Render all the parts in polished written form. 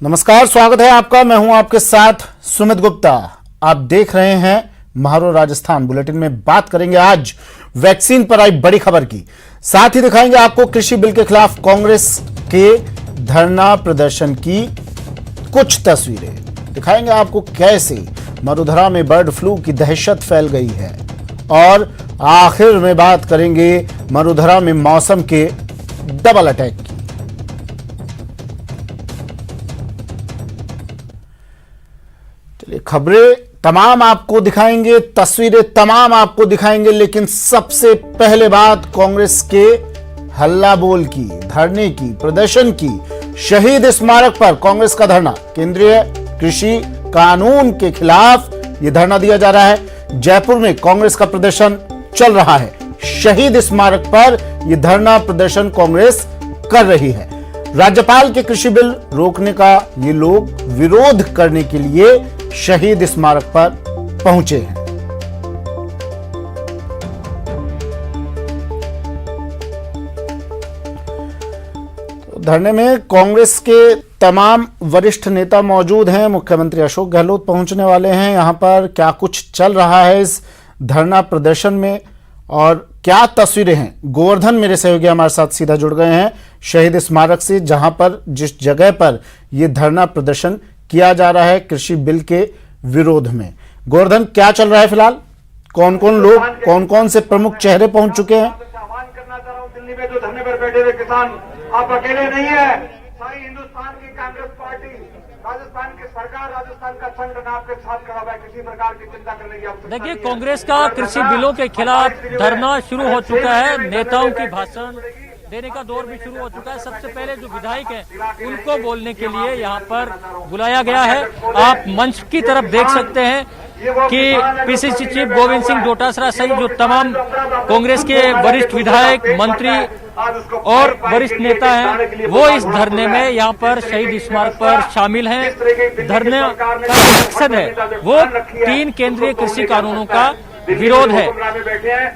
नमस्कार, स्वागत है आपका। मैं हूं आपके साथ सुमित गुप्ता। आप देख रहे हैं महारो राजस्थान। बुलेटिन में बात करेंगे आज वैक्सीन पर आई बड़ी खबर की, साथ ही दिखाएंगे आपको कृषि बिल के खिलाफ कांग्रेस के धरना प्रदर्शन की कुछ तस्वीरें। दिखाएंगे आपको कैसे मरुधरा में बर्ड फ्लू की दहशत फैल गई है, और आखिर में बात करेंगे मरुधरा में मौसम के डबल अटैक की। खबरें तमाम आपको दिखाएंगे, तस्वीरें तमाम आपको दिखाएंगे, लेकिन सबसे पहले बात कांग्रेस के हल्ला बोल की, धरने की, प्रदर्शन की। शहीद स्मारक पर कांग्रेस का धरना, केंद्रीय कृषि कानून के खिलाफ यह धरना दिया जा रहा है। जयपुर में कांग्रेस का प्रदर्शन चल रहा है। शहीद स्मारक पर यह धरना प्रदर्शन कांग्रेस कर रही है। राज्यपाल के कृषि बिल रोकने का ये लोग विरोध करने के लिए शहीद स्मारक पर पहुंचे हैं। तो धरने में कांग्रेस के तमाम वरिष्ठ नेता मौजूद हैं। मुख्यमंत्री अशोक गहलोत पहुंचने वाले हैं। यहां पर क्या कुछ चल रहा है इस धरना प्रदर्शन में और क्या तस्वीरें हैं, गोवर्धन मेरे सहयोगी हमारे साथ सीधा जुड़ गए हैं शहीद स्मारक से, जहां पर जिस जगह पर यह धरना प्रदर्शन किया जा रहा है कृषि बिल के विरोध में। गोवर्धन, क्या चल रहा है फिलहाल? कौन कौन लोग, कौन कौन से प्रमुख चेहरे पहुंच चुके हैं? आह्वान करना चाह रहा हूं, दिल्ली में जो धरने पर बैठे हुए किसान, आप अकेले नहीं है। सारी हिंदुस्तान की कांग्रेस पार्टी, राजस्थान की सरकार, राजस्थान का संगठन आपके साथ खड़ा हुआ है। किसी प्रकार की चिंता करने की आवश्यकता। देखिए, कांग्रेस का कृषि बिलों के खिलाफ धरना शुरू हो चुका है। नेताओं की भाषण देने का दौर भी शुरू हो चुका है। सबसे पहले जो विधायक हैं उनको बोलने के लिए यहाँ पर बुलाया गया है। आप मंच की तरफ देख सकते हैं कि पीसीसी चीफ गोविंद सिंह डोटासरा सहित जो तमाम कांग्रेस के वरिष्ठ विधायक, मंत्री और वरिष्ठ नेता हैं, वो इस धरने में यहाँ पर शहीद स्मारक पर शामिल हैं। धरने का मकसद है वो 3 केंद्रीय कृषि कानूनों का विरोध है।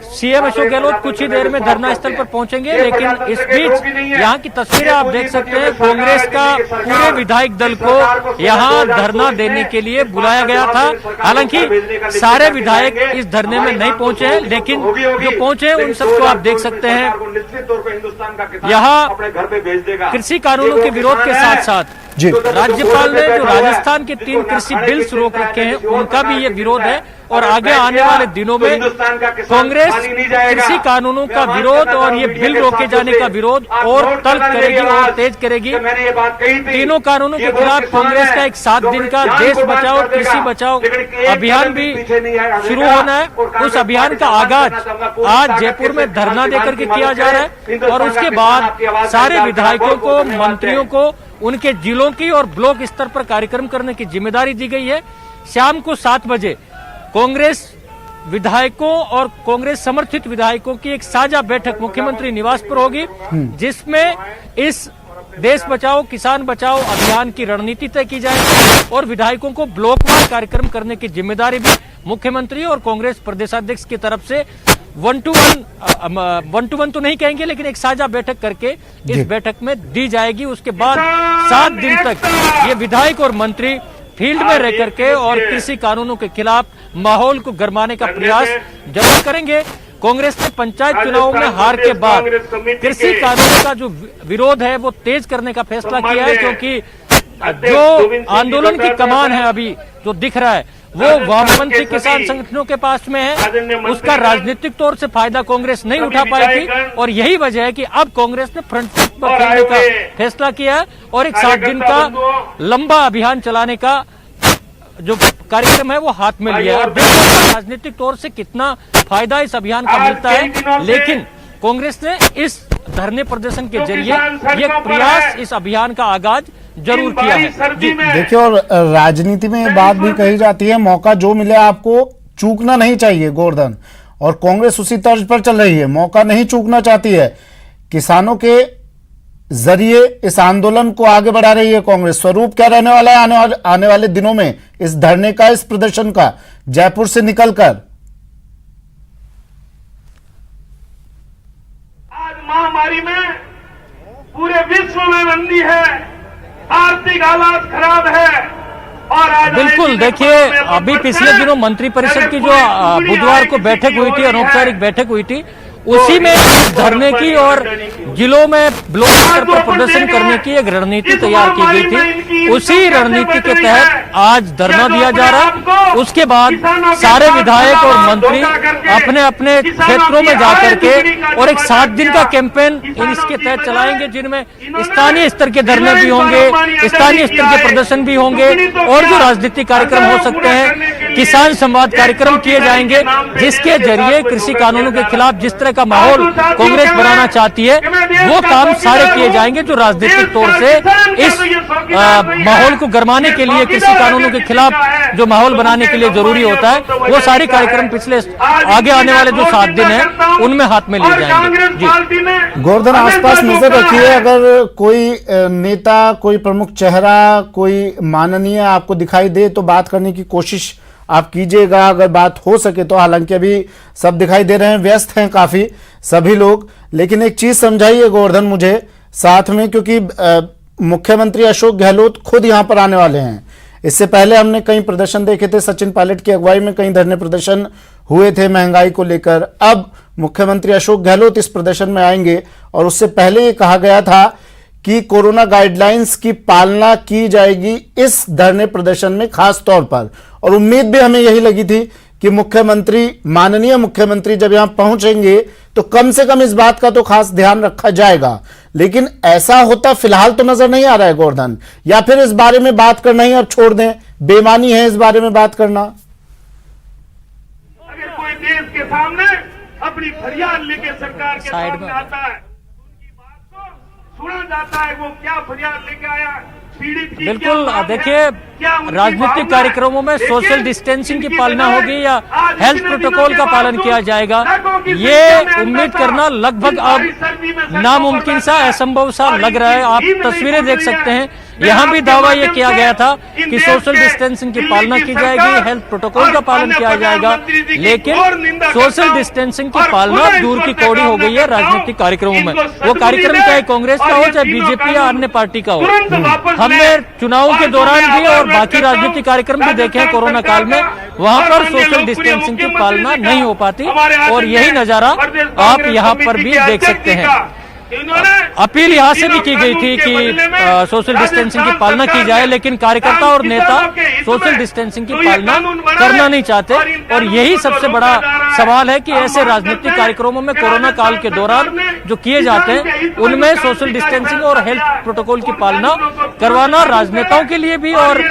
सीएम अशोक गहलोत कुछ ही देर में धरना स्थल पर पहुंचेंगे, लेकिन इस बीच यहाँ की तस्वीरें आप देख सकते हैं। कांग्रेस का पूरे विधायक दल को यहाँ धरना देने के लिए बुलाया गया था। हालांकि सारे विधायक इस धरने में नहीं पहुंचे हैं, लेकिन जो पहुंचे हैं उन सबको आप देख सकते हैं। यहाँ कृषि कानूनों के विरोध के साथ साथ राज्यपाल ने जो राजस्थान के 3 कृषि बिल्स रोक रखे हैं उनका भी ये विरोध है, और आगे आने वाले दिनों में कांग्रेस कृषि कानूनों का विरोध और ये बिल रोके जाने का विरोध और तल्ख करेगी और तेज करेगी। तीनों कानूनों के खिलाफ कांग्रेस का एक 7 दिन का देश बचाओ कृषि बचाओ अभियान भी शुरू होना है। उस अभियान का आगाज आज जयपुर में धरना देकर के किया जा रहा है, और उसके बाद सारे विधायकों को, मंत्रियों को उनके जिलों की और ब्लॉक स्तर पर कार्यक्रम करने की जिम्मेदारी दी गई है। शाम को 7 बजे कांग्रेस विधायकों और कांग्रेस समर्थित विधायकों की एक साझा बैठक मुख्यमंत्री निवास पर होगी, जिसमें इस देश बचाओ किसान बचाओ अभियान की रणनीति तय की जाएगी, और विधायकों को ब्लॉकवार कार्यक्रम करने की जिम्मेदारी भी मुख्यमंत्री और कांग्रेस प्रदेशाध्यक्ष की तरफ से 1 to 1 तो नहीं कहेंगे, लेकिन एक साझा बैठक करके इस बैठक में दी जाएगी। उसके बाद 7 दिन तक ये विधायक और मंत्री फील्ड में रह करके और कृषि कानूनों के खिलाफ माहौल को गरमाने का प्रयास जरूर करेंगे। कांग्रेस ने पंचायत चुनावों में हार के बाद कृषि कानूनों का जो विरोध है वो तेज करने का फैसला किया है, क्योंकि जो आंदोलन की कमान है अभी जो दिख रहा है वो वामपंथी किसान संगठनों के पास में है। उसका राजनीतिक तौर से फायदा कांग्रेस नहीं उठा पाई थी, और यही वजह है कि अब कांग्रेस ने फ्रंट पर खेलने का फैसला किया है और एक 7 दिन का लंबा अभियान चलाने का जो कार्यक्रम है वो हाथ में लिया है। राजनीतिक तौर से कितना फायदा इस अभियान का मिलता है, लेकिन कांग्रेस ने इस धरने प्रदर्शन के जरिए ये प्रयास, इस अभियान का आगाज जरूर किया है। देखिए, और राजनीति में बात भी कही जाती है, मौका जो मिले आपको चूकना नहीं चाहिए गोवर्धन, और कांग्रेस उसी तर्ज पर चल रही है, मौका नहीं चूकना चाहती है। किसानों के जरिए इस आंदोलन को आगे बढ़ा रही है कांग्रेस। स्वरूप क्या रहने वाला है आने वाले दिनों में इस धरने का, इस प्रदर्शन का, जयपुर से निकलकर? आज महामारी में पूरे विश्व में मंदी है, आर्थिक हालात खराब है और आज बिल्कुल, देखिए अभी पिछले दिनों मंत्रिपरिषद की जो बुधवार को बैठक हुई थी, अनौपचारिक बैठक हुई थी, उसी में धरने की और जिलों में ब्लॉक स्तर पर प्रदर्शन करने की एक रणनीति तैयार की गई थी। उसी रणनीति के तहत आज धरना दिया जा रहा है। उसके बाद सारे विधायक और मंत्री अपने अपने क्षेत्रों में जाकर के और एक 7 दिन का कैंपेन इसके तहत चलाएंगे, जिनमें स्थानीय स्तर के धरने भी होंगे, स्थानीय स्तर के प्रदर्शन भी होंगे और जो राजनीतिक कार्यक्रम हो सकते हैं, किसान संवाद कार्यक्रम किए जाएंगे, जिसके जरिए कृषि कानूनों के खिलाफ जिस तरह का माहौल कांग्रेस बनाना चाहती है वो काम सारे किए जाएंगे, जो राजनीतिक तौर से इस माहौल को गरमाने के लिए, कृषि कानूनों के खिलाफ जो माहौल बनाने के लिए जरूरी होता है, वो सारे कार्यक्रम पिछले आगे आने वाले जो 7 दिन हैं उनमें हाथ में लिए जाएंगे। जी गोवर्धन, आसपास नजर रखिए, अगर कोई नेता, कोई प्रमुख चेहरा, कोई माननीय आपको दिखाई दे तो बात करने की कोशिश आप कीजिएगा, अगर बात हो सके तो। हालांकि अभी सब दिखाई दे रहे हैं, व्यस्त हैं काफी सभी लोग, लेकिन एक चीज समझाइए गोवर्धन मुझे साथ में, क्योंकि मुख्यमंत्री अशोक गहलोत खुद यहां पर आने वाले हैं। इससे पहले हमने कई प्रदर्शन देखे थे, सचिन पायलट की अगुवाई में कई धरने प्रदर्शन हुए थे महंगाई को लेकर। अब मुख्यमंत्री अशोक गहलोत इस प्रदर्शन में आएंगे और उससे पहले ये कहा गया था कि कोरोना गाइडलाइंस की पालना की जाएगी इस धरने प्रदर्शन में खास तौर पर, और उम्मीद भी हमें यही लगी थी कि मुख्यमंत्री, माननीय मुख्यमंत्री जब यहां पहुंचेंगे तो कम से कम इस बात का तो खास ध्यान रखा जाएगा। लेकिन ऐसा होता फिलहाल तो नजर नहीं आ रहा है गोवर्धन, या फिर इस बारे में बात करना ही अब छोड़ दें, बेमानी है इस बारे में बात करना। अगर कोई देश के सामने अपनी फरियाद लेके सरकार के सामने आता है, उनकी बात को सुना जाता है, वो क्या फरियाद लेके आया, पीड़ित की बिल्कुल, देखिए राजनीतिक कार्यक्रमों में सोशल डिस्टेंसिंग की पालना होगी या हेल्थ प्रोटोकॉल का पालन किया जाएगा, ये उम्मीद करना लगभग अब नामुमकिन सा, असंभव सा लग रहा है। आप तस्वीरें देख सकते हैं, यहाँ भी दावा ये किया गया था कि सोशल डिस्टेंसिंग की पालना की जाएगी, हेल्थ प्रोटोकॉल का पालन किया जाएगा, लेकिन सोशल डिस्टेंसिंग की पालना दूर की कौड़ी हो गई है राजनीतिक कार्यक्रमों में। वो कार्यक्रम चाहे कांग्रेस का हो, चाहे बीजेपी या अन्य पार्टी का हो। हमने चुनाव के दौरान भी और बाकी राजनीतिक कार्यक्रम भी देखे हैं कोरोना काल में, वहां पर सोशल डिस्टेंसिंग की पालना नहीं हो पाती, और यही नजारा आप यहाँ पर भी देख सकते हैं। अपील यहाँ से भी की गई थी कि सोशल डिस्टेंसिंग की पालना की जाए, लेकिन कार्यकर्ता और नेता सोशल डिस्टेंसिंग की पालना करना नहीं चाहते, और यही सबसे बड़ा सवाल है कि ऐसे राजनीतिक कार्यक्रमों में कोरोना काल के दौरान जो किए जाते हैं उनमें सोशल डिस्टेंसिंग और हेल्थ प्रोटोकॉल की पालना करवाना राजनेताओं के लिए भी और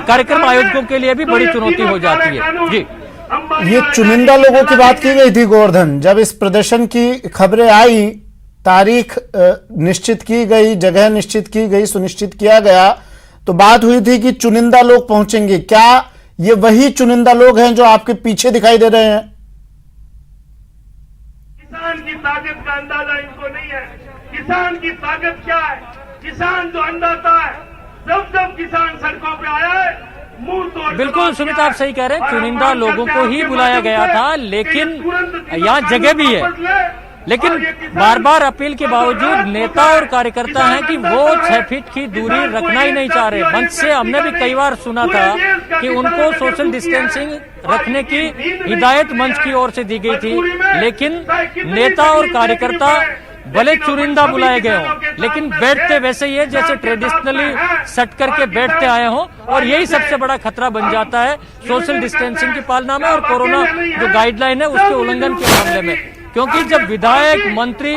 कार्यक्रम आयोजकों के लिए भी बड़ी चुनौती हो जाती है। जी, ये चुनिंदा लोगों की बात की गई थी गोवर्धन, जब इस प्रदर्शन की खबरें आई, तारीख निश्चित की गई, जगह निश्चित की गई, सुनिश्चित किया गया, तो बात हुई थी कि चुनिंदा लोग पहुंचेंगे। क्या ये वही चुनिंदा लोग हैं जो आपके पीछे दिखाई दे रहे हैं? किसान की ताकत का अंदाजा इनको नहीं है। किसान की ताकत क्या है? किसान जो अन्नदाता है, जब किसान सड़कों पे आया है, मुंह तोड़। बिल्कुल सुमित, आप सही कह रहे हैं, चुनिंदा लोगों को ही बुलाया गया था, लेकिन यहाँ जगह भी है, लेकिन बार बार अपील के बावजूद नेता और कार्यकर्ता हैं कि वो 6 फीट की दूरी रखना ही नहीं चाह रहे। मंच से हमने भी कई बार सुना था कि उनको सोशल डिस्टेंसिंग रखने की हिदायत मंच की ओर से दी गई थी, लेकिन नेता और कार्यकर्ता भले चुनिंदा बुलाए गए हों, लेकिन बैठते वैसे ही है जैसे ट्रेडिशनली सट करके बैठते आए हों, और यही सबसे बड़ा खतरा बन जाता है सोशल डिस्टेंसिंग की पालना में और कोरोना जो गाइडलाइन है उसके उल्लंघन के मामले में। क्योंकि जब विधायक, मंत्री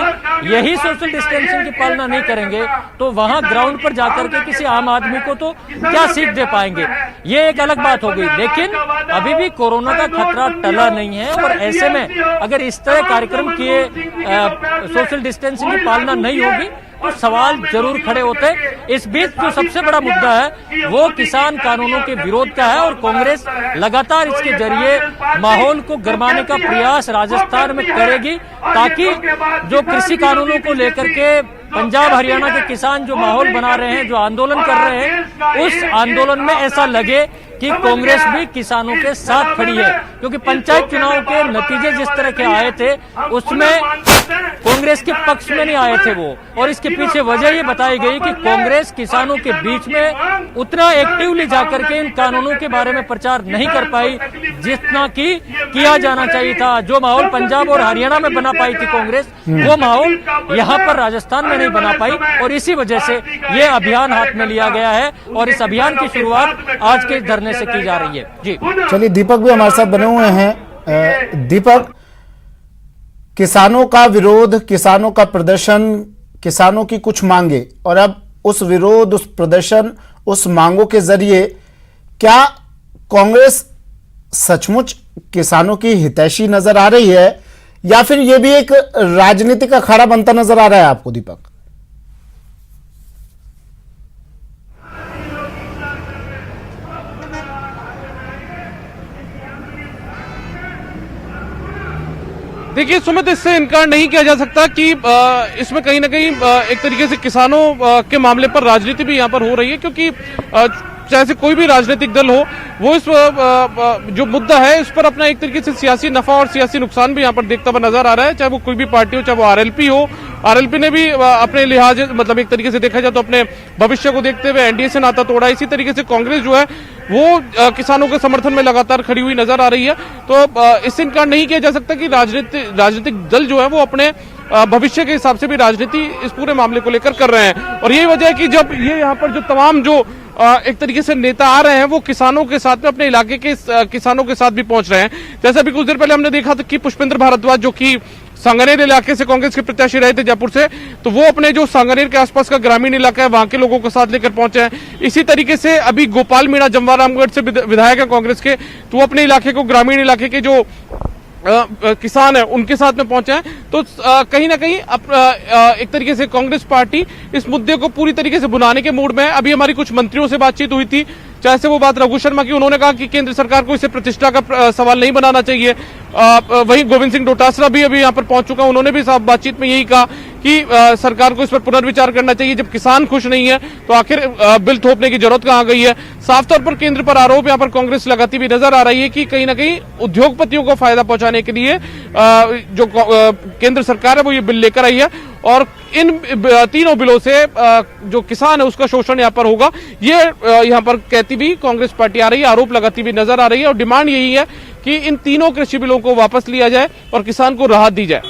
यही सोशल डिस्टेंसिंग की पालना नहीं करेंगे तो वहां ग्राउंड पर जाकर के किसी आम आदमी को तो क्या सीख दे पाएंगे, ये एक अलग बात हो गई। लेकिन अभी भी कोरोना का खतरा टला नहीं है, और ऐसे में अगर इस तरह कार्यक्रम किए, सोशल डिस्टेंसिंग की पालना नहीं होगी तो सवाल जरूर खड़े होते हैं। इस बीच जो सबसे बड़ा मुद्दा है वो किसान कानूनों के विरोध का है, और कांग्रेस लगातार इसके जरिए माहौल को गरमाने का प्रयास राजस्थान में करेगी, ताकि जो कृषि कानूनों को लेकर के पंजाब हरियाणा के किसान जो माहौल बना रहे हैं, जो आंदोलन कर रहे हैं, उस आंदोलन में ऐसा लगे कि कांग्रेस भी किसानों के साथ खड़ी है, क्योंकि पंचायत चुनाव के नतीजे जिस तरह के आए थे उसमें कांग्रेस के पक्ष में नहीं आए थे वो, और इसके पीछे वजह ये बताई गई कि कांग्रेस किसानों के बीच में उतना एक्टिवली जाकर के इन कानूनों के बारे में प्रचार नहीं कर पाई जितना कि किया जाना चाहिए था। जो माहौल पंजाब और हरियाणा में बना पाई थी कांग्रेस, वो माहौल यहाँ पर राजस्थान में नहीं बना पाई, और इसी वजह से ये अभियान हाथ में लिया गया है और इस अभियान की शुरुआत आज के धरने से की जा रही है। जी चलिए, दीपक भी हमारे साथ बने हुए हैं। दीपक, किसानों का विरोध, किसानों का प्रदर्शन, किसानों की कुछ मांगे, और अब उस विरोध, उस प्रदर्शन, उस मांगों के जरिए क्या कांग्रेस सचमुच किसानों की हितैषी नजर आ रही है, या फिर यह भी एक राजनीतिक अखाड़ा बनता नजर आ रहा है आपको दीपक? देखिए सुमित, इससे इनकार नहीं किया जा सकता कि इसमें कहीं ना कहीं एक तरीके से किसानों के मामले पर राजनीति भी यहाँ पर हो रही है, क्योंकि चाहे से कोई भी राजनीतिक दल हो, वो इस जो मुद्दा है इस पर अपना एक तरीके से सियासी नफा और सियासी नुकसान भी यहाँ पर देखता हुआ नजर आ रहा है। चाहे वो कोई भी पार्टी हो, चाहे वो आरएलपी हो, आरएलपी ने भी अपने लिहाज, मतलब एक तरीके से देखा जाए तो अपने भविष्य को देखते हुए एनडीए से नाता तोड़ा। इसी तरीके से कांग्रेस जो है वो किसानों के समर्थन में लगातार खड़ी हुई नजर आ रही है। तो इससे इनकार नहीं किया जा सकता कि राजनीतिक दल जो है वो अपने भविष्य के हिसाब से भी राजनीति इस पूरे मामले को लेकर कर रहे हैं, और यही वजह है कि जब ये यहाँ पर जो तमाम जो एक तरीके से नेता आ रहे हैं वो किसानों के साथ में, अपने इलाके के किसानों के साथ भी पहुंच रहे हैं। जैसे अभी कुछ देर पहले हमने देखा था कि पुष्पेंद्र भारद्वाज, जो कि सांगनेर इलाके से कांग्रेस के प्रत्याशी रहे थे जयपुर से, तो वो अपने जो सांगनेर के आसपास का ग्रामीण इलाका है वहां के लोगों को साथ लेकर पहुंचे हैं। इसी तरीके से अभी गोपाल मीणा जमवारामगढ़ से विधायक है कांग्रेस के, तो वो अपने इलाके को, ग्रामीण इलाके के जो किसान है उनके साथ में पहुंचे हैं। तो कहीं ना कहीं एक तरीके से कांग्रेस पार्टी इस मुद्दे को पूरी तरीके से भुनाने के मूड में है। अभी हमारी कुछ मंत्रियों से बातचीत हुई थी, चाहे से वो बात रघु शर्मा की, उन्होंने कहा कि केंद्र सरकार को इसे प्रतिष्ठा का सवाल नहीं बनाना चाहिए। वहीं गोविंद सिंह डोटासरा भी अभी यहाँ पर पहुंच चुका, उन्होंने भी साफ बातचीत में यही कहा कि सरकार को इस पर पुनर्विचार करना चाहिए। जब किसान खुश नहीं है तो आखिर बिल थोपने की जरूरत कहां गई है। साफ तौर पर केंद्र पर आरोप यहाँ पर कांग्रेस लगाती भी नजर आ रही है कि कहीं ना कहीं उद्योगपतियों को फायदा पहुंचाने के लिए जो केंद्र सरकार है वो ये बिल लेकर आई है, और इन तीनों बिलों से जो किसान है उसका शोषण यहाँ पर होगा, ये यहाँ पर कहती भी कांग्रेस पार्टी आ रही है, आरोप लगाती भी नजर आ रही है। और डिमांड यही है कि इन तीनों कृषि बिलों को वापस लिया जाए और किसान को राहत दी जाए।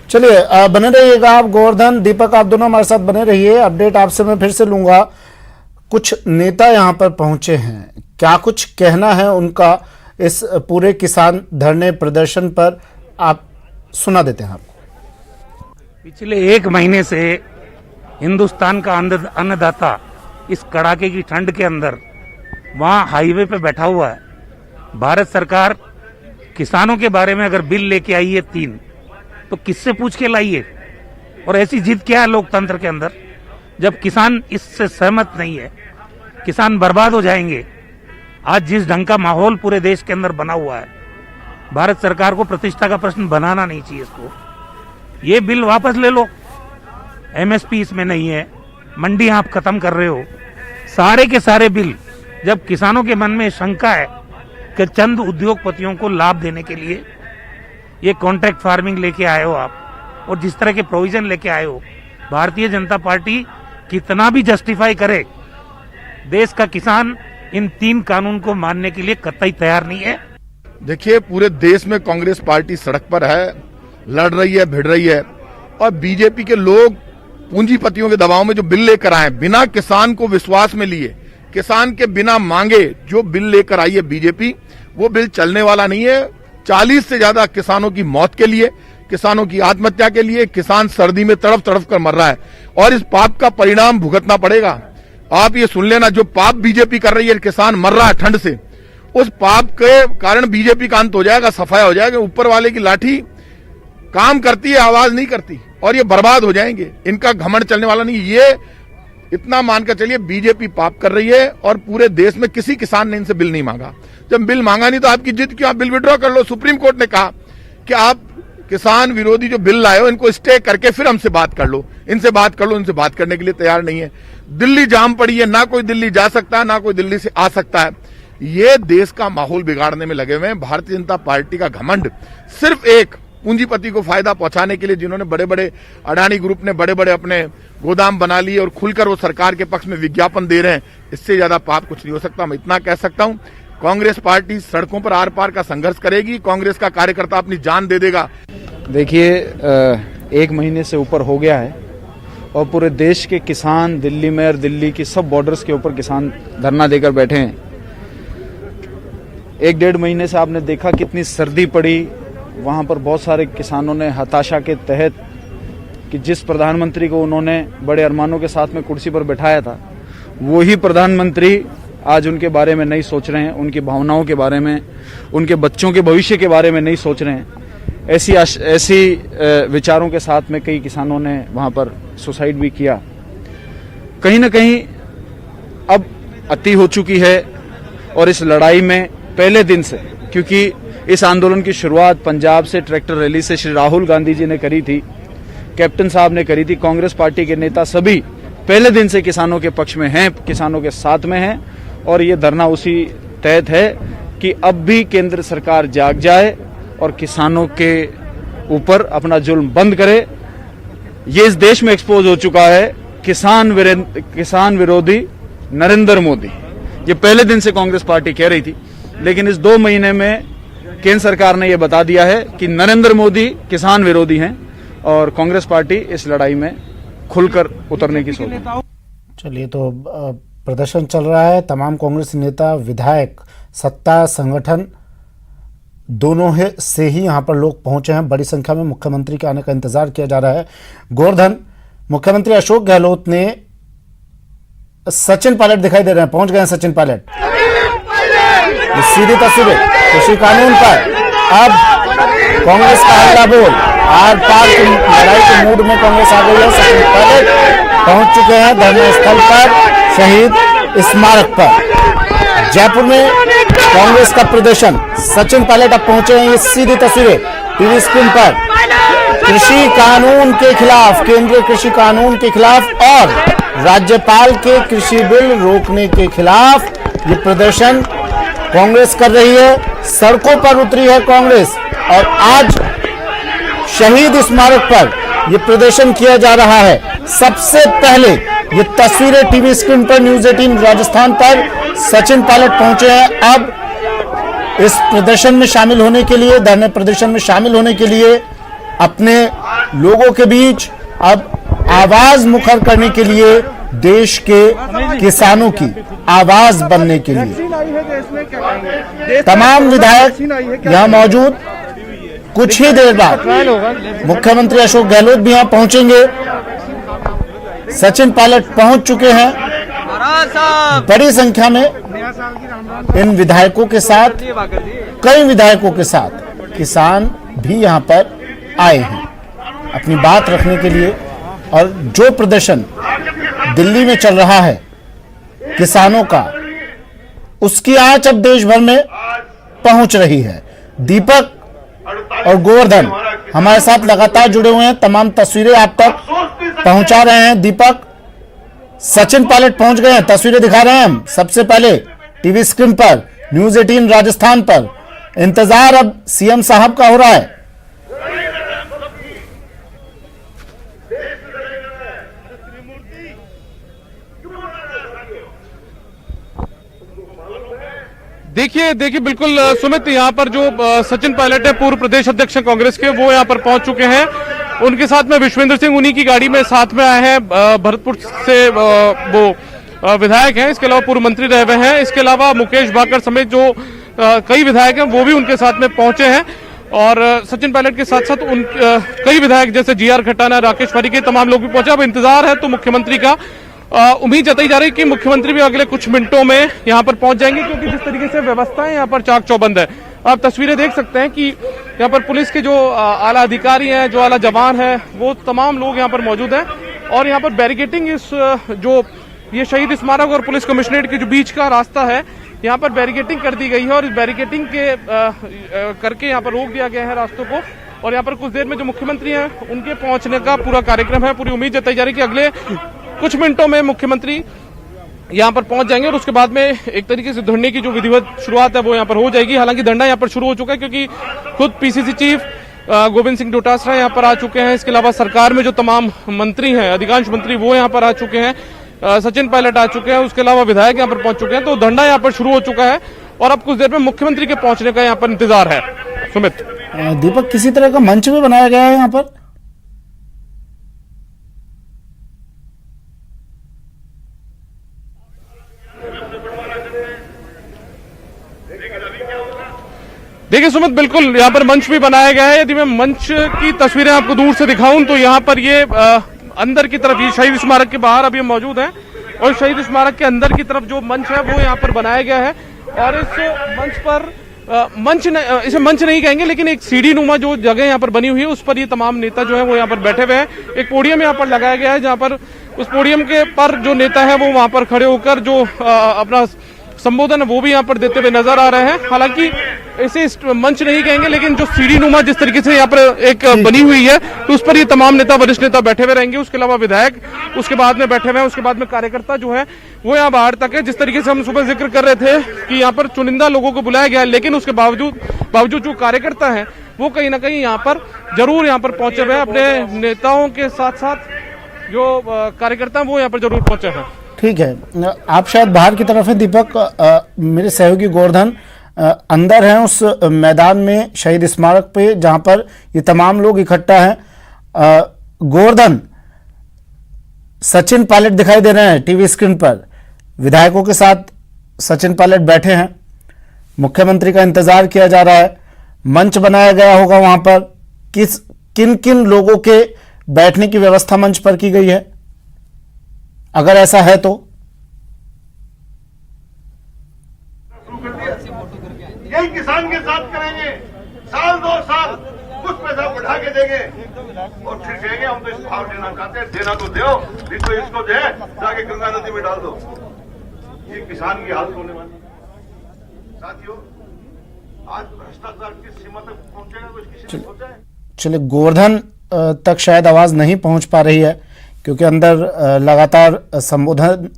चलिए, बने रहिएगा आप, गोवर्धन, दीपक, आप दोनों हमारे साथ बने रहिए। अपडेट आपसे मैं फिर से लूंगा। कुछ नेता यहां पर पहुंचे हैं, क्या कुछ कहना है उनका इस पूरे किसान धरने प्रदर्शन पर, आप सुना देते हैं आपको। पिछले 1 महीने से हिंदुस्तान का अन्नदाता इस कड़ाके की ठंड के अंदर वहां हाईवे पे बैठा हुआ है। भारत सरकार किसानों के बारे में अगर बिल लेके आई है 3, तो किससे पूछ के लाई है? और ऐसी जिद क्या है लोकतंत्र के अंदर? जब किसान इससे सहमत नहीं है, किसान बर्बाद हो जाएंगे। आज जिस ढंग का माहौल पूरे देश के अंदर बना हुआ है, भारत सरकार को प्रतिष्ठा का प्रश्न बनाना नहीं चाहिए इसको। ये बिल वापस ले लो, एमएसपी इसमें नहीं है, मंडी आप खत्म कर रहे हो, सारे के सारे बिल। जब किसानों के मन में शंका है कि चंद उद्योगपतियों को लाभ देने के लिए ये कॉन्ट्रैक्ट फार्मिंग लेके आए हो आप, और जिस तरह के प्रोविजन लेके आए हो, भारतीय जनता पार्टी कितना भी जस्टिफाई करे, देश का किसान इन 3 कानून को मानने के लिए कतई तैयार नहीं है। देखिए, पूरे देश में कांग्रेस पार्टी सड़क पर है, लड़ रही है, भिड़ रही है, और बीजेपी के लोग पूंजीपतियों के दबाव में जो बिल लेकर आए, बिना किसान को विश्वास में लिए, किसान के बिना मांगे जो बिल लेकर आई है बीजेपी, वो बिल चलने वाला नहीं है। 40 से ज्यादा किसानों की मौत के लिए, किसानों की आत्महत्या के लिए, किसान सर्दी में तड़फ तड़फ कर मर रहा है, और इस पाप का परिणाम भुगतना पड़ेगा। आप ये सुन लेना, जो पाप बीजेपी कर रही है, किसान मर रहा है ठंड से, उस पाप के कारण बीजेपी का अंत हो जाएगा, सफाया हो जाएगा। ऊपर वाले की लाठी काम करती है, आवाज नहीं करती, और ये बर्बाद हो जाएंगे। इनका घमंड चलने वाला नहीं। ये इतना मानकर चलिए, बीजेपी पाप कर रही है, और पूरे देश में किसी किसान ने इनसे बिल नहीं मांगा। जब बिल मांगा नहीं तो आपकी जिद क्यों? आप बिल विड्रॉ कर लो। सुप्रीम कोर्ट ने कहा कि आप किसान विरोधी जो बिल लाए हो इनको स्टे करके फिर हमसे बात कर लो, इनसे बात कर लो। इनसे बात करने के लिए तैयार नहीं है। दिल्ली जाम पड़ी है, ना कोई दिल्ली जा सकता है ना कोई दिल्ली से आ सकता है। ये देश का माहौल बिगाड़ने में लगे हुए हैं। भारतीय जनता पार्टी का घमंड सिर्फ एक पूंजीपति को फायदा पहुंचाने के लिए, जिन्होंने बड़े बड़े अडानी ग्रुप ने बड़े बड़े अपने गोदाम बना लिए और खुलकर वो सरकार के पक्ष में विज्ञापन दे रहे हैं, इससे ज्यादा पाप कुछ नहीं हो सकता। मैं इतना कह सकता हूं, कांग्रेस पार्टी सड़कों पर आर पार का संघर्ष करेगी। कांग्रेस का कार्यकर्ता अपनी जान दे देगा। देखिए, 1 महीने से ऊपर हो गया है और पूरे देश के किसान दिल्ली में और दिल्ली की सब बॉर्डर्स के ऊपर किसान धरना देकर बैठे हैं। 1-1.5 महीने से आपने देखा कितनी सर्दी पड़ी। वहां पर बहुत सारे किसानों ने हताशा के तहत कि जिस प्रधानमंत्री को उन्होंने बड़े अरमानों के साथ में कुर्सी पर बैठाया था, वही प्रधानमंत्री आज उनके बारे में नहीं सोच रहे हैं, उनकी भावनाओं के बारे में, उनके बच्चों के भविष्य के बारे में नहीं सोच रहे हैं। ऐसी विचारों के साथ में कई किसानों ने वहां पर सुसाइड भी किया। कहीं ना कहीं अब अति हो चुकी है और इस लड़ाई में पहले दिन से, क्योंकि इस आंदोलन की शुरुआत पंजाब से ट्रैक्टर रैली से श्री राहुल गांधी जी ने करी थी, कैप्टन साहब ने करी थी। कांग्रेस पार्टी के नेता सभी पहले दिन से किसानों के पक्ष में हैं, किसानों के साथ में हैं और ये धरना उसी तहत है कि अब भी केंद्र सरकार जाग जाए और किसानों के ऊपर अपना जुल्म बंद करे। ये इस देश में एक्सपोज हो चुका है किसान विरोधी नरेंद्र मोदी। ये पहले दिन से कांग्रेस पार्टी कह रही थी, लेकिन इस 2 महीने में केंद्र सरकार ने यह बता दिया है कि नरेंद्र मोदी किसान विरोधी हैं और कांग्रेस पार्टी इस लड़ाई में खुलकर उतरने की सोच है। चलिए, तो प्रदर्शन चल रहा है। तमाम कांग्रेस नेता, विधायक, सत्ता संगठन दोनों से ही यहाँ पर लोग पहुंचे हैं। बड़ी संख्या में मुख्यमंत्री के आने का इंतजार किया जा रहा है। गोवर्धन, मुख्यमंत्री अशोक गहलोत ने सचिन पायलट दिखाई दे रहे हैं, पहुंच गए हैं सचिन पायलट। सीधी तस्वीरें कृषि कानून पर अब कांग्रेस का हल्ला बोल, आर पार की लड़ाई के मूड में कांग्रेस आ गई है। सचिन पायलट पहुंच चुके हैं धरना स्थल पर, शहीद स्मारक पर। जयपुर में कांग्रेस का प्रदर्शन, सचिन पायलट अब पहुंचे हैं। ये सीधी तस्वीरें टीवी स्क्रीन पर कृषि कानून के खिलाफ, केंद्रीय कृषि कानून के खिलाफ और राज्यपाल के कृषि बिल रोकने के खिलाफ ये प्रदर्शन कांग्रेस कर रही है। सड़कों पर उतरी है कांग्रेस और आज शहीद स्मारक पर यह प्रदर्शन किया जा रहा है। सबसे पहले ये तस्वीरें टीवी स्क्रीन पर न्यूज 18 राजस्थान पर सचिन पायलट पहुंचे हैं। अब इस प्रदर्शन में शामिल होने के लिए, धरने प्रदर्शन में शामिल होने के लिए अपने लोगों के बीच अब आवाज मुखर करने के लिए, देश के किसानों की आवाज बनने के लिए तमाम विधायक यहां मौजूद। कुछ ही देर बाद मुख्यमंत्री अशोक गहलोत भी यहां पहुंचेंगे। सचिन पायलट पहुंच चुके हैं। बड़ी संख्या में इन विधायकों के साथ, कई विधायकों के साथ किसान भी यहां पर आए हैं अपनी बात रखने के लिए। और जो प्रदर्शन दिल्ली में चल रहा है किसानों का, उसकी आंच अब देश भर में पहुंच रही है। दीपक और गोवर्धन हमारे साथ लगातार जुड़े हुए हैं, तमाम तस्वीरें आप तक पहुंचा रहे हैं। दीपक, सचिन पायलट पहुंच गए हैं, तस्वीरें दिखा रहे हैं हम सबसे पहले टीवी स्क्रीन पर, न्यूज 18 राजस्थान पर। इंतजार अब सीएम साहब का हो रहा है। देखिए बिल्कुल सुमित, यहाँ पर जो सचिन पायलट है, पूर्व प्रदेश अध्यक्ष कांग्रेस के, वो यहाँ पर पहुंच चुके हैं। उनके साथ में विश्वेंद्र सिंह उन्हीं की गाड़ी में साथ में आए हैं। भरतपुर से वो विधायक हैं, इसके अलावा पूर्व मंत्री रहे हुए हैं। इसके अलावा मुकेश भाकर समेत जो कई विधायक हैं वो भी उनके साथ में पहुंचे हैं। और सचिन पायलट के साथ साथ कई विधायक जैसे GR खट्टाना, राकेश वारी के तमाम लोग भी पहुंचे। अब इंतजार है तो मुख्यमंत्री का उम्मीद जताई जा रही है कि मुख्यमंत्री भी अगले कुछ मिनटों में यहां पर पहुंच जाएंगे, क्योंकि जिस तरीके से व्यवस्थाएं यहां पर चाक चौबंद है। आप तस्वीरें देख सकते हैं कि यहां पर पुलिस के जो आला अधिकारी हैं, जो आला जवान हैं, वो तमाम लोग यहां पर मौजूद हैं। और यहां पर बैरिकेटिंग, इस जो ये शहीद स्मारक और पुलिस कमिश्नरेट के जो बीच का रास्ता है, यहाँ पर बैरिकेटिंग कर दी गई है। और इस बैरिकेटिंग के करके यहाँ पर रोक दिया गया है रास्तों को। और यहाँ पर कुछ देर में जो मुख्यमंत्री हैं उनके पहुंचने का पूरा कार्यक्रम है। पूरी उम्मीद जताई जा रही है कि अगले कुछ मिनटों में मुख्यमंत्री यहाँ पर पहुंच जाएंगे और उसके बाद में एक तरीके से धरने की जो विधिवत शुरुआत है वो यहाँ पर हो जाएगी। हालांकि धरना यहाँ पर शुरू हो चुका है क्योंकि खुद पीसीसी चीफ गोविंद सिंह डोटासरा यहाँ पर आ चुके हैं। इसके अलावा सरकार में जो तमाम मंत्री हैं, अधिकांश मंत्री वो यहाँ पर आ चुके हैं। सचिन पायलट आ चुके हैं, उसके अलावा विधायक यहाँ पर पहुंच चुके हैं। तो धरना यहाँ पर शुरू हो चुका है और अब कुछ देर में मुख्यमंत्री के पहुंचने का यहाँ पर इंतजार है। सुमित, दीपक, किसी तरह का मंच भी बनाया गया है यहाँ पर? देखिए सुमित, बिल्कुल यहाँ पर मंच भी बनाया गया है। यदि मैं मंच की तस्वीरें आपको दूर से दिखाऊं तो यहाँ पर ये अंदर की तरफ, ये शहीद स्मारक के बाहर अभी हम मौजूद हैं और शहीद स्मारक के अंदर की तरफ जो मंच है वो यहाँ पर बनाया गया है। और इस मंच पर इसे मंच नहीं कहेंगे, लेकिन एक सीढ़ी नुमा जो जगह यहाँ पर बनी हुई है उस पर ये तमाम नेता जो है वो यहाँ पर बैठे हुए हैं। एक पोडियम यहाँ पर लगाया गया है जहाँ पर उस पोडियम के पर जो नेता है वो वहां पर खड़े होकर जो अपना संबोधन वो भी यहाँ पर देते हुए नजर आ रहे हैं। हालांकि इसे मंच नहीं कहेंगे, लेकिन जो सीढ़ी नुमा जिस तरीके से यहाँ पर एक बनी हुई है तो उस पर ये तमाम नेता, वरिष्ठ नेता बैठे हुए रहेंगे। उसके अलावा विधायक उसके बाद में बैठे हुए हैं, उसके बाद में कार्यकर्ता जो है वो यहाँ बाहर तक है। जिस तरीके से हम सुबह जिक्र कर रहे थे कि यहाँ पर चुनिंदा लोगों को बुलाया गया है, लेकिन उसके बावजूद जो कार्यकर्ता है वो कहीं ना कहीं यहाँ पर जरूर यहाँ पर पहुंचे हुए हैं। अपने नेताओं के साथ साथ जो कार्यकर्ता वो यहाँ पर जरूर पहुंचे हैं। ठीक है, आप शायद बाहर की तरफ है दीपक। मेरे सहयोगी गोवर्धन अंदर हैं उस मैदान में, शहीद स्मारक पे, जहां पर ये तमाम लोग इकट्ठा हैं। गोवर्धन, सचिन पायलट दिखाई दे रहे हैं टीवी स्क्रीन पर, विधायकों के साथ सचिन पायलट बैठे हैं। मुख्यमंत्री का इंतजार किया जा रहा है। मंच बनाया गया होगा वहां पर। किन किन लोगों के बैठने की व्यवस्था मंच पर की गई है, अगर ऐसा है तो? यही किसान के साथ करेंगे, साल 2 साल कुछ पैसा बढ़ा के देंगे और फिर कहेंगे हम तो इस भाव देना चाहते हैं। देना तो दो, नहीं तो इसको दे जाके गंगा नदी में डाल दो। ये किसान की हालत होने वाली। साथियों, आज भ्रष्टाचार किस सीमा तक पहुंचेगा तो किसी ने सोचा है? चलिए, गोवर्धन तक शायद आवाज नहीं पहुंच पा रही है क्योंकि अंदर लगातार संबोधन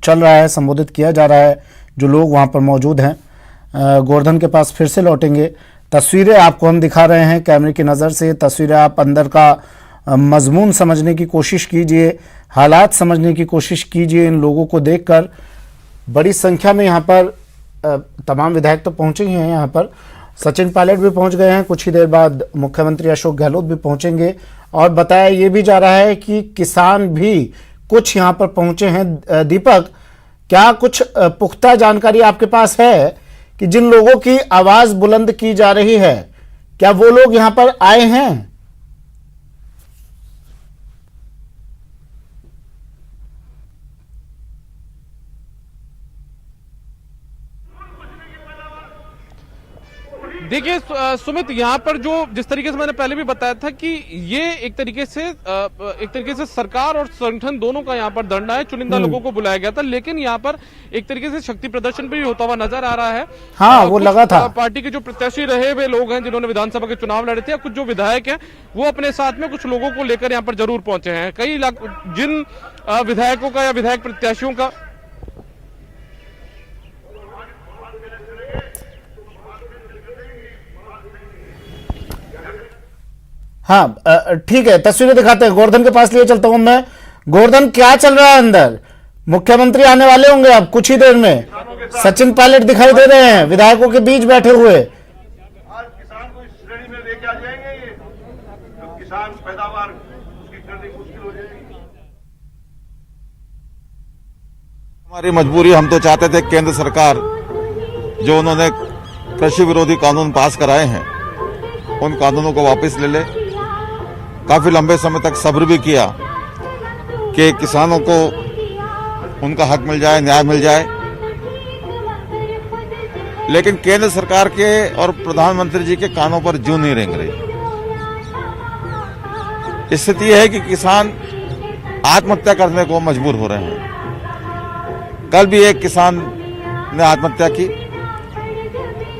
चल रहा है, संबोधित किया जा रहा है जो लोग वहां पर मौजूद हैं। गोवर्धन के पास फिर से लौटेंगे। तस्वीरें आपको हम दिखा रहे हैं कैमरे की नज़र से। तस्वीरें आप अंदर का मजमून समझने की कोशिश कीजिए, हालात समझने की कोशिश कीजिए। इन लोगों को देखकर बड़ी संख्या में यहाँ पर तमाम विधायक तो पहुँचे ही हैं। यहाँ पर सचिन पायलट भी पहुँच गए हैं। कुछ ही देर बाद मुख्यमंत्री अशोक गहलोत भी पहुँचेंगे। और बताया ये भी जा रहा है कि किसान भी कुछ यहाँ पर पहुँचे हैं। दीपक, क्या कुछ पुख्ता जानकारी आपके पास है कि जिन लोगों की आवाज बुलंद की जा रही है, क्या वो लोग यहां पर आए हैं? देखिए सुमित, यहाँ पर जो जिस तरीके से मैंने पहले भी बताया था कि ये एक तरीके से सरकार और संगठन दोनों का यहाँ पर धरना है। चुनिंदा लोगों को बुलाया गया था, लेकिन यहाँ पर एक तरीके से शक्ति प्रदर्शन भी होता हुआ नजर आ रहा है। हाँ, वो लगा था। पार्टी के जो प्रत्याशी रहे हुए लोग हैं जिन्होंने विधानसभा के चुनाव लड़े थे, या कुछ जो विधायक हैं वो अपने साथ में कुछ लोगों को लेकर यहाँ पर जरूर पहुंचे हैं। कई जिन विधायकों का या विधायक प्रत्याशियों का हाँ, ठीक है, तस्वीरें दिखाते हैं। गोवर्धन के पास लिए चलता हूं मैं। गोवर्धन, क्या चल रहा है अंदर? मुख्यमंत्री आने वाले होंगे अब कुछ ही देर में। सचिन पायलट दिखाई दे रहे हैं विधायकों के बीच बैठे हुए। आज किसान को इस श्रेणी में लेके आ जाएंगे ये, तो किसान पैदावार उसकी करनी मुश्किल हो जाएगी। हमारी मजबूरी, हम तो चाहते थे केंद्र सरकार जो उन्होंने कृषि विरोधी कानून पास कराए हैं उन कानूनों को वापस ले ले। काफी लंबे समय तक सब्र भी किया कि किसानों को उनका हक मिल जाए, न्याय मिल जाए, लेकिन केंद्र सरकार के और प्रधानमंत्री जी के कानों पर जूं नहीं रेंग रही। स्थिति है कि किसान आत्महत्या करने को मजबूर हो रहे हैं। कल भी एक किसान ने आत्महत्या की,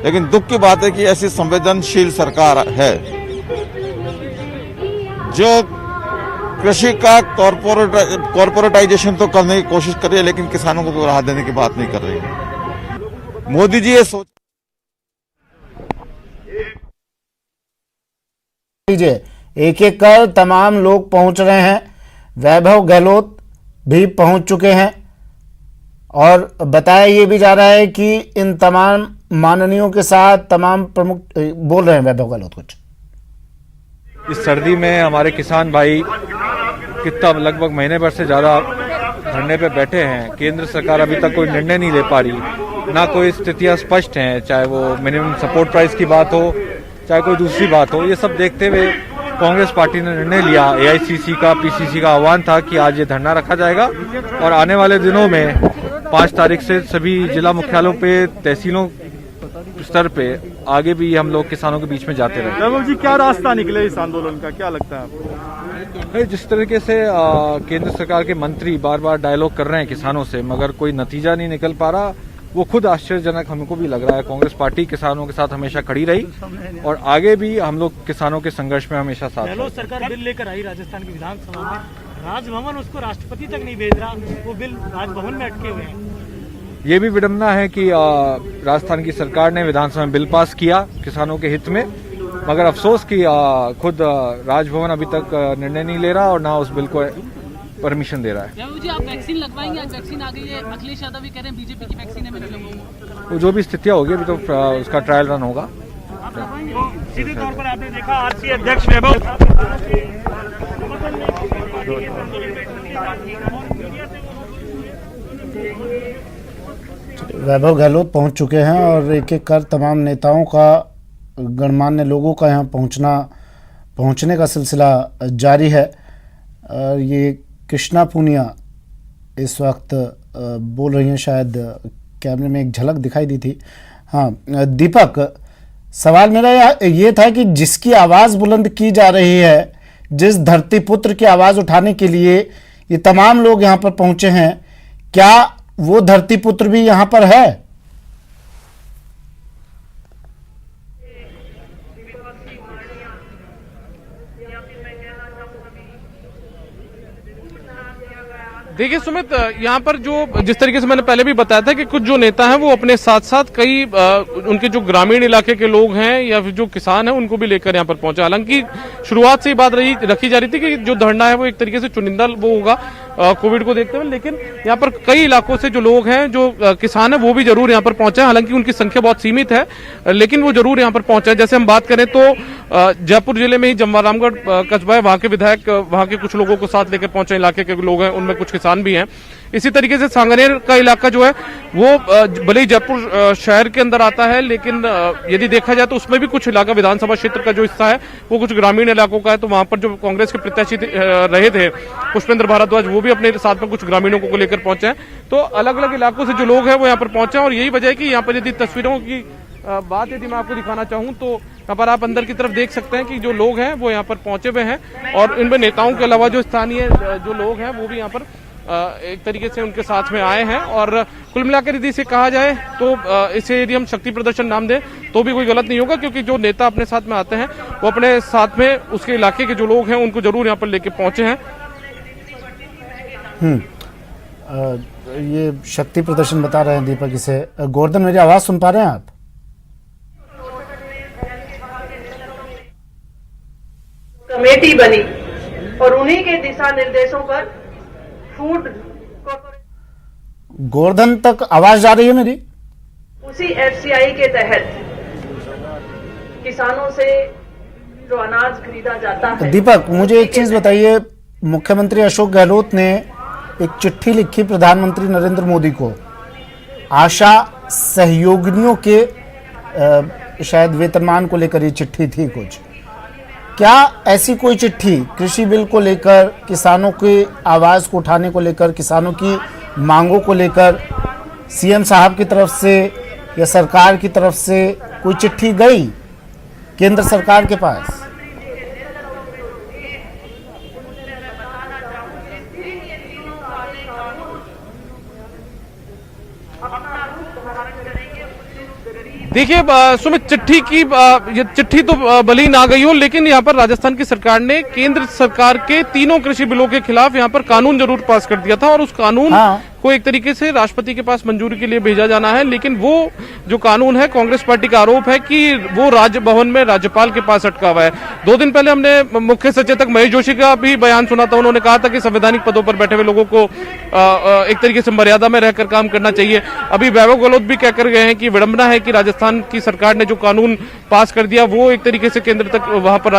लेकिन दुख की बात है कि ऐसी संवेदनशील सरकार है जो कृषि का कॉर्पोरेटाइजेशन तो करने की कोशिश कर रही है, लेकिन किसानों को राहत देने की बात नहीं कर रही है। मोदी जी ये सोच लीजिए, एक एक कर तमाम लोग पहुंच रहे हैं। वैभव गहलोत भी पहुंच चुके हैं और बताया ये भी जा रहा है कि इन तमाम माननीयों के साथ तमाम प्रमुख बोल रहे हैं। वैभव गहलोत कुछ इस सर्दी में हमारे किसान भाई कितना लगभग महीने भर से ज़्यादा धरने पे बैठे हैं। केंद्र सरकार अभी तक कोई निर्णय नहीं ले पा रही, ना कोई स्थितियां स्पष्ट हैं, चाहे वो मिनिमम सपोर्ट प्राइस की बात हो, चाहे कोई दूसरी बात हो। ये सब देखते हुए कांग्रेस पार्टी ने निर्णय लिया, एआईसीसी का पीसीसी का आह्वान था कि आज ये धरना रखा जाएगा और आने वाले दिनों में 5 तारीख से सभी जिला मुख्यालयों पे, तहसीलों स्तर पे आगे भी हम लोग किसानों के बीच में जाते रहे। वैभव जी, क्या रास्ता निकले इस आंदोलन का, क्या लगता है आपको? जिस तरीके से केंद्र सरकार के मंत्री बार बार डायलॉग कर रहे हैं किसानों से, मगर कोई नतीजा नहीं निकल पा रहा, वो खुद आश्चर्यजनक हमको भी लग रहा है। कांग्रेस पार्टी किसानों के साथ हमेशा खड़ी रही और आगे भी हम लोग किसानों के संघर्ष में हमेशा साथ। गहलोत सरकार बिल लेकर आई राजस्थान की विधानसभा में, राजभवन उसको राष्ट्रपति तक नहीं भेज रहा, वो बिल राजभवन में अटके हुए हैं। ये भी विडम्बना है कि राजस्थान की सरकार ने विधानसभा में बिल पास किया किसानों के हित में, मगर अफसोस कि खुद राजभवन अभी तक निर्णय नहीं ले रहा और ना उस बिल को परमिशन दे रहा है। जी, आप वैक्सीन लगवाएंगे? आज वैक्सीन आ गई है, अखिलेश यादव भी कह रहे हैं बीजेपी की वैक्सीन है, मैं नहीं लगवाऊंगा। वो जो भी स्थितियां होगी अभी तो उसका ट्रायल रन होगा। सीधे तौर पर आपने देखा आरसी अध्यक्ष वैभव गहलोत पहुंच चुके हैं और एक एक कर तमाम नेताओं का, गणमान्य लोगों का यहाँ पहुंचने का सिलसिला जारी है। और ये कृष्णा पूनिया इस वक्त बोल रही हैं, शायद कैमरे में एक झलक दिखाई दी थी। हाँ दीपक, सवाल मेरा ये था कि जिसकी आवाज़ बुलंद की जा रही है, जिस धरती पुत्र की आवाज़ उठाने के लिए ये तमाम लोग यहाँ पर पहुँचे हैं, क्या वो धरती पुत्र भी यहाँ पर है? देखिए सुमित, यहाँ पर जो जिस तरीके से मैंने पहले भी बताया था कि कुछ जो नेता हैं वो अपने साथ साथ कई उनके जो ग्रामीण इलाके के लोग हैं या फिर जो किसान हैं उनको भी लेकर यहाँ पर पहुंचे। हालांकि शुरुआत से ही बात रखी जा रही थी कि जो धरना है वो एक तरीके से चुनिंदा वो होगा कोविड को देखते हुए, लेकिन यहाँ पर कई इलाकों से जो लोग हैं, जो किसान हैं, वो भी जरूर यहाँ पर पहुंचे। हालांकि उनकी संख्या बहुत सीमित है, लेकिन वो जरूर यहाँ पर पहुंचे। जैसे हम बात करें तो जयपुर जिले में ही जमवारामगढ़ कस्बा है, वहां के विधायक वहां के कुछ लोगों को साथ लेकर पहुंचे, इलाके के लोग हैं, उनमें कुछ किसान भी हैं। इसी तरीके से सांगनेर का इलाका जो है वो भले ही जयपुर शहर के अंदर आता है, लेकिन यदि देखा जाए तो उसमें भी कुछ इलाका विधानसभा क्षेत्र का जो हिस्सा है वो कुछ ग्रामीण इलाकों का है। तो वहां पर जो कांग्रेस के प्रत्याशी रहे थे पुष्पेंद्र भारद्वाज, वो भी अपने साथ में कुछ ग्रामीणों को लेकर पहुंचे हैं। तो अलग अलग इलाकों से जो लोग हैं वो यहाँ पर पहुंचे हैं और यही वजह है कि यहाँ पर यदि तस्वीरों की बात यदि मैं आपको दिखाना चाहूं तो यहाँ पर आप अंदर की तरफ देख सकते हैं कि जो लोग हैं वो यहाँ पर पहुंचे हुए हैं और इनमें नेताओं के अलावा जो स्थानीय जो लोग हैं वो भी यहाँ पर एक तरीके से उनके साथ में आए हैं। और कुल मिलाकर यदि इसे कहा जाए तो इसे यदि हम शक्ति प्रदर्शन नाम दें तो भी कोई गलत नहीं होगा, क्योंकि जो नेता अपने साथ में आते हैं वो अपने साथ में उसके इलाके के जो लोग हैं उनको जरूर यहाँ पर लेके पहुंचे हैं। ये शक्ति प्रदर्शन बता रहे हैं दीपक इसे। गोवर्धन, मेरी आवाज सुन पा रहे हैं आप? कमेटी बनी और उन्हीं के दिशा निर्देशों पर फूड गोवर्धन तक आवाज जा रही है मेरी? उसी एफसीआई के तहत किसानों से जो अनाज खरीदा जाता है। दीपक, मुझे एक चीज बताइए, मुख्यमंत्री अशोक गहलोत ने एक चिट्ठी लिखी प्रधानमंत्री नरेंद्र मोदी को, आशा सहयोगिनियों के शायद वेतनमान को लेकर ये चिट्ठी थी कुछ। क्या ऐसी कोई चिट्ठी कृषि बिल को लेकर, किसानों की आवाज को उठाने को लेकर, किसानों की मांगों को लेकर सीएम साहब की तरफ से या सरकार की तरफ से कोई चिट्ठी गई केंद्र सरकार के पास? देखिए सुमित, चिट्ठी की ये चिट्ठी तो भले ही ना गई हो, लेकिन यहाँ पर राजस्थान की सरकार ने केंद्र सरकार के तीनों कृषि बिलों के खिलाफ यहाँ पर कानून जरूर पास कर दिया था और उस कानून को एक तरीके से राष्ट्रपति के पास मंजूरी के लिए भेजा जाना है। लेकिन वो जो कानून है, कांग्रेस पार्टी का आरोप है कि वो राजभवन में राज्यपाल के पास अटका हुआ है। 2 दिन पहले हमने मुख्य सचेतक महेश जोशी का भी बयान सुना था। उन्होंने कहा था कि संवैधानिक पदों पर बैठे हुए लोगों को एक तरीके से मर्यादा में रहकर काम करना चाहिए। अभी वैभव गहलोत भी कहकर गए हैं कि विडंबना है कि राजस्थान की सरकार ने जो कानून पास कर दिया वो एक तरीके से केंद्र तक, वहां पर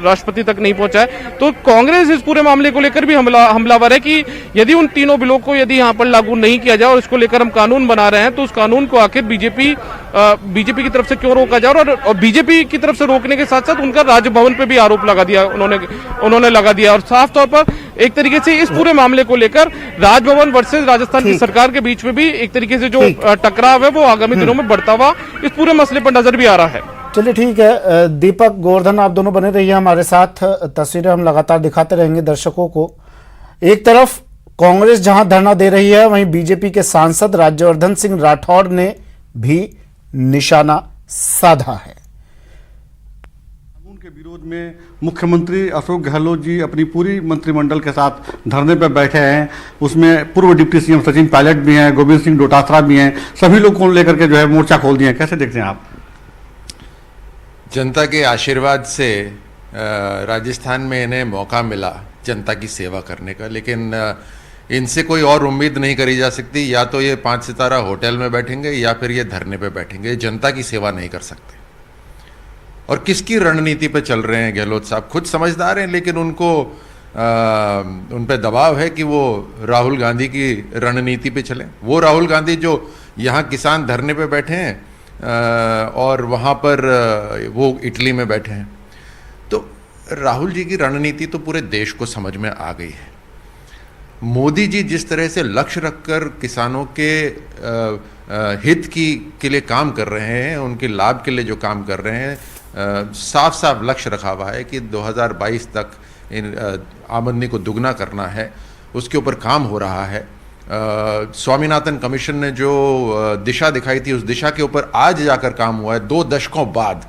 राष्ट्रपति तक नहीं पहुंचा है। तो कांग्रेस इस पूरे मामले को लेकर भी हमलावर है कि यदि उन तीनों बिलों को यदि यहाँ पर लागू नहीं किया जाए और इसको लेकर हम कानून बना रहे हैं, तो उस कानून को आखिर बीजेपी की तरफ से क्यों रोका जाए। और बीजेपी की तरफ से रोकने के साथ साथ उनका राजभवन पे भी आरोप लगा दिया उन्होंने लगा दिया। और साफ तौर पर एक तरीके से इस पूरे मामले को लेकर राजभवन वर्सेस राजस्थान की सरकार के बीच में भी एक तरीके से जो टकराव है वो आगामी दिनों में बढ़ता हुआ इस पूरे मसले पर नजर भी आ रहा है। चलिए ठीक है, दीपक, गोवर्धन, आप दोनों बने रहिए हमारे साथ। तस्वीरें हम लगातार दिखाते रहेंगे दर्शकों को। एक तरफ कांग्रेस जहां धरना दे रही है, वहीं बीजेपी के सांसद राज्यवर्धन सिंह राठौड़ ने भी निशाना साधा है। कानून के विरोध में मुख्यमंत्री अशोक गहलोत जी अपनी पूरी मंत्रिमंडल के साथ धरने पर बैठे हैं। उसमें पूर्व डिप्टी सीएम सचिन पायलट भी हैं, गोविंद सिंह डोटासरा भी हैं। सभी लोग को लेकर के जो है मोर्चा खोल दिए हैं। कैसे देखते हैं आप? जनता के आशीर्वाद से राजस्थान में इन्हें मौका मिला जनता की सेवा करने का, लेकिन इनसे कोई और उम्मीद नहीं करी जा सकती। या तो ये 5 सितारा होटल में बैठेंगे या फिर ये धरने पे बैठेंगे। जनता की सेवा नहीं कर सकते। और किसकी रणनीति पे चल रहे हैं गहलोत साहब? खुद समझदार हैं, लेकिन उनको उन पे दबाव है कि वो राहुल गांधी की रणनीति पे चले। वो राहुल गांधी जो यहाँ किसान धरने पे बैठे हैं और वहाँ पर वो इटली में बैठे हैं। तो राहुल जी की रणनीति तो पूरे देश को समझ में आ गई है। मोदी जी जिस तरह से लक्ष्य रखकर किसानों के हित के लिए काम कर रहे हैं, उनके लाभ के लिए जो काम कर रहे हैं, साफ साफ लक्ष्य रखा हुआ है कि 2022 तक इन आमदनी को दुगना करना है। उसके ऊपर काम हो रहा है। स्वामीनाथन कमीशन ने जो दिशा दिखाई थी, उस दिशा के ऊपर आज जाकर काम हुआ है 2 दशकों बाद।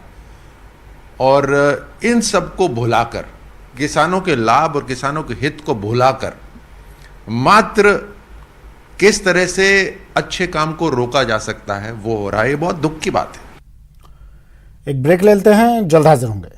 और इन सब को भुलाकर, किसानों के लाभ और किसानों के हित को भुलाकर मात्र किस तरह से अच्छे काम को रोका जा सकता है वो हो रहा है। ये बहुत दुख की बात है। एक ब्रेक लेते हैं, जल्द हाजिर होंगे।